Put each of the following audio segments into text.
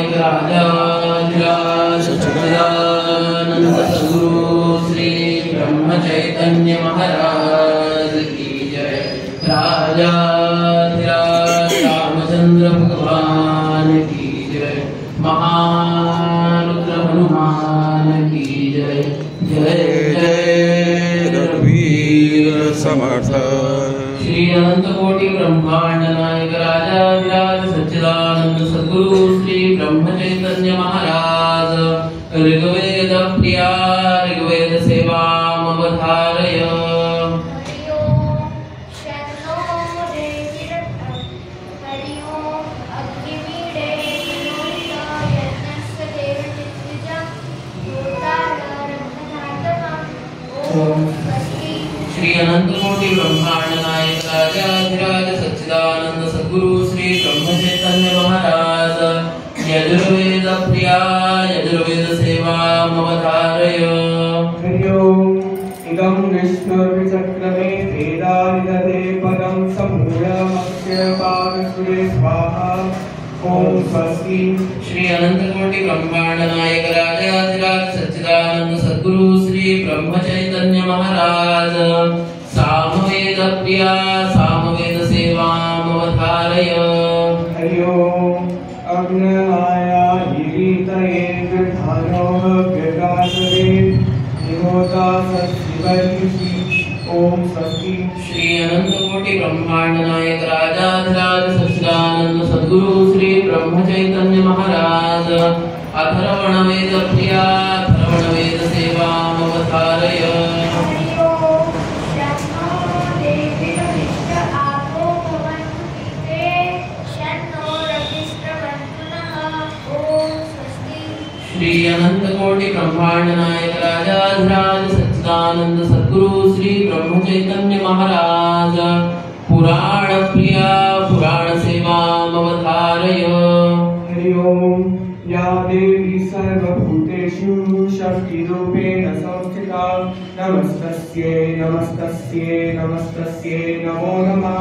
ब्रह्मांडनायक राजाधिराज सच्चिदानंद सद्गुरु श्री ब्रह्म चैतन्य महाराज की जय। राजाधिराज रामचंद्र भगवान की जय। महारुद्र हनुमान की जय। जय जय रघुवीर समर्थ। श्री अनंत कोटि ब्रह्मांड नायक राजाधिराज सच्चिदानंद सद्गुरु श्री ब्रह्म चैतन्य महाराज ऋग्वेद प्रिया ऋग्वेद सेवामवधारय। श्री अनंत कोटि ब्रह्मांड नायक राजाधिराज सच्चिदानंद सद्गुरु श्री ब्रह्म चैतन्य महाराज यजुर्वेद प्रिया यजुर्वेद सेवामवधारय। इदं विष्णुर्विचक्रमे वेदानिदते पदं समूढमक्षयपादसुरे स्वाहा। ओम स्वस्ति। श्री अनंत कोटि ब्रह्मांड नायक राजाधिराज सच्चिदानंद सद्गुरु श्री ब्रह्म चैतन्य महाराज सामवेद प्रिया सामवेद सेवामवधारय। हरि ओम अग्नमाया हिरीतये गृधानो व्यगासवे निहोता सच्चिवर्षि। ओम स्वस्ति। श्री अनंत कोटि ब्रह्मांड नायक राजाधिराज सच्चिदानंद सद्गुरु श्री ब्रह्म चैतन्य महाराज अथर्वण वेद प्रिया अथर्वण वेद सेवामवधारय। श्री अनंत कोटि ब्रह्मांड नायक राजाधिराज सच्चिदानंद सद्गुरु श्री ब्रह्म चैतन्य महाराज पुराण प्रिया पुराण सेवामवधारय। हरि ओम या देवी सर्वभूतेषु शक्तिरूपेण संस्थिता नमस्तस्यै नमस्तस्यै नमस्तस्यै नमो नमः।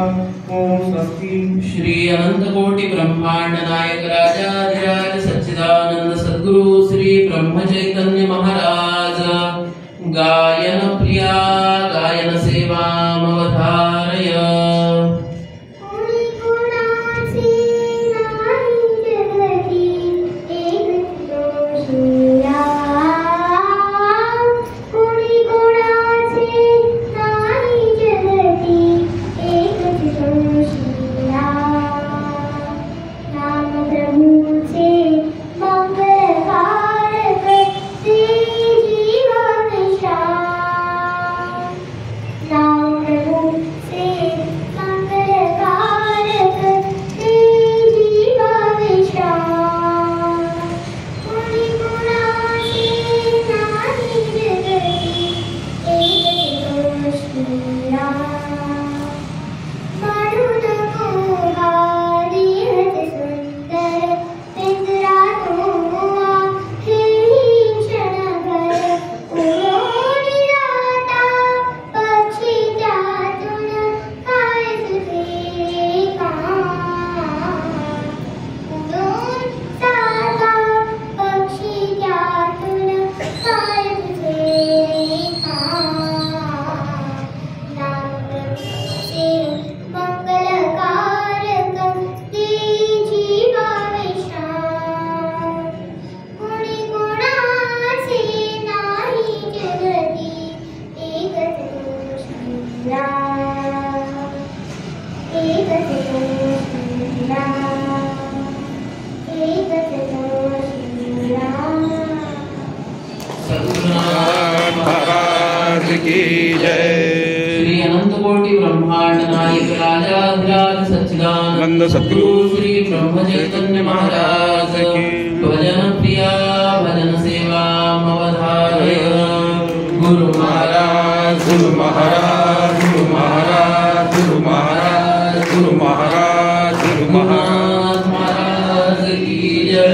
ओम स्वस्ति। श्री अनंत कोटि ब्रह्मांड नायक राजाधिराज सच्चिदानंद सद्गुरु श्री ब्रह्म चैतन्य महाराज गायन प्रिया गायन सेवामवधारय। श्री अनंत कोटि ब्रह्मांड नायक राजाधिराज सच्चिदानंद सद्गुरु श्री ब्रह्म चैतन्य महाराज भजन प्रिया भजन सेवामवधारय। गुरु महाराज गुरु महाराज गुरु महाराज गुरु महाराज गुरु महाराज गुरु महाराज की जय।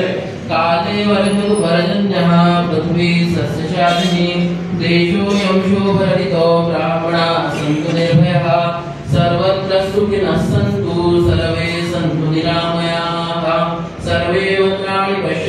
काले वर्षतु पर्जन्यः पृथ्वी सस्यशालिनी देशो यंशो भरितो ब्राह्मणाः सन्तु निर्भयाः सर्वत्र सुखिनः सन्तु सर्वे सन्तु निरामयाः सर्वे भद्राणि पश्यन्तु